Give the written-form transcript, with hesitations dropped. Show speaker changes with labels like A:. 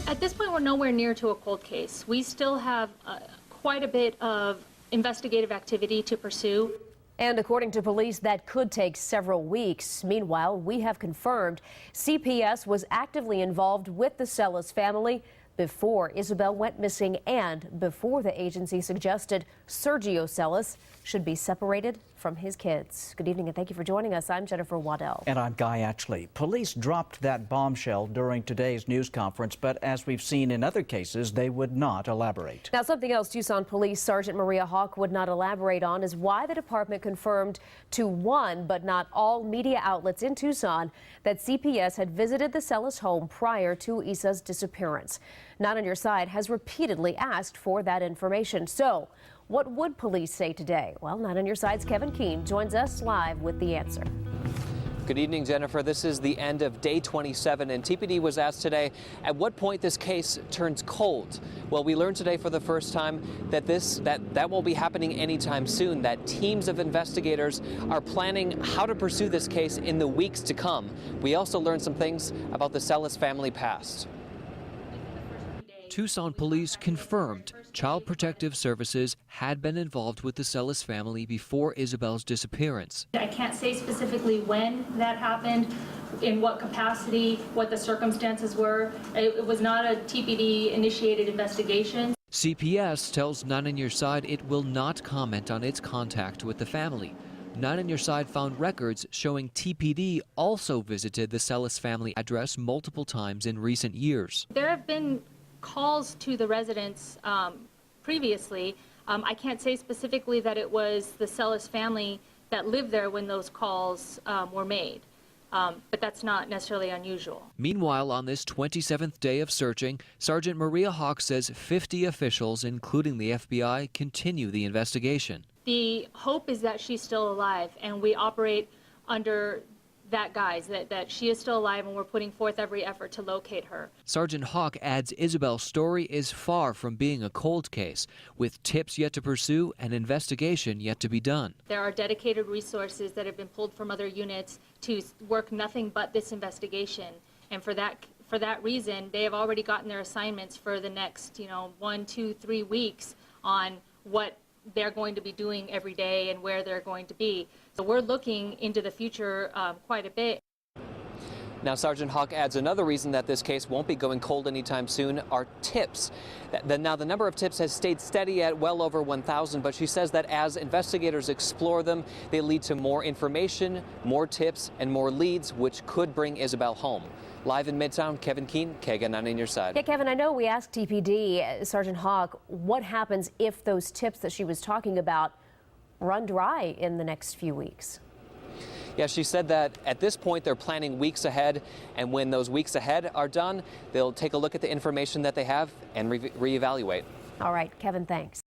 A: At this point, we're nowhere near to a cold case. We still have quite a bit of investigative activity to pursue.
B: And according to police, that could take several weeks. Meanwhile, we have confirmed CPS was actively involved with the Celis family before Isabel went missing and before the agency suggested Sergio Celis should be separated from his kids. Good evening and thank you for joining us. I'm Jennifer Waddell.
C: And I'm Guy Atchley. Police dropped that bombshell during today's news conference, but as we've seen in other cases, they would not elaborate.
B: Now, something else Tucson Police Sergeant Maria Hawk would not elaborate on is why the department confirmed to one, but not all media outlets in Tucson that CPS had visited the Celis home prior to Isa's disappearance. Not on Your Side has repeatedly asked for that information. So, what would police say today? Well, Not on Your Side's Kevin Keene joins us live with the answer.
D: Good evening, Jennifer. This is the end of day 27, and TPD was asked today at what point this case turns cold. Well, we learned today for the first time that that won't be happening anytime soon, that teams of investigators are planning how to pursue this case in the weeks to come. We also learned some things about the Celis family past.
E: Tucson police confirmed Child Protective Services had been involved with the Celis family before Isabel's disappearance.
A: I can't say specifically when that happened, in what capacity, what the circumstances were. It was not a TPD-initiated investigation.
E: CPS tells Not on Your Side it will not comment on its contact with the family. Not on Your Side found records showing TPD also visited the Celis family address multiple times in recent years.
A: There have been calls to the residents previously. I can't say specifically that it was the Celis family that lived there when those calls were made, but that's not necessarily unusual.
E: Meanwhile, on this 27th day of searching, Sergeant Maria Hawk says 50 officials, including the FBI, continue the investigation.
A: The hope is that she's still alive, and we operate under that guise, that she is still alive, and we're putting forth every effort to locate her.
E: Sergeant Hawk adds Isabel's story is far from being a cold case, with tips yet to pursue and investigation yet to be done.
A: There are dedicated resources that have been pulled from other units to work nothing but this investigation, and for that reason, they have already gotten their assignments for the next 1, 2, 3 weeks on what they're going to be doing every day and where they're going to be. So we're looking into the future quite a bit.
D: Now, Sergeant Hawk adds another reason that this case won't be going cold anytime soon are tips. Now, the number of tips has stayed steady at well over 1,000, but she says that as investigators explore them, they lead to more information, more tips, and more leads, which could bring Isabel home. Live in Midtown, Kevin Keene, KGUN on Your Side.
B: Yeah, Kevin, I know we asked TPD, Sergeant Hawk, what happens if those tips that she was talking about run dry in the next few weeks?
D: Yeah, she said that at this point they're planning weeks ahead, and when those weeks ahead are done, they'll take a look at the information that they have and reevaluate.
B: All right, Kevin, thanks.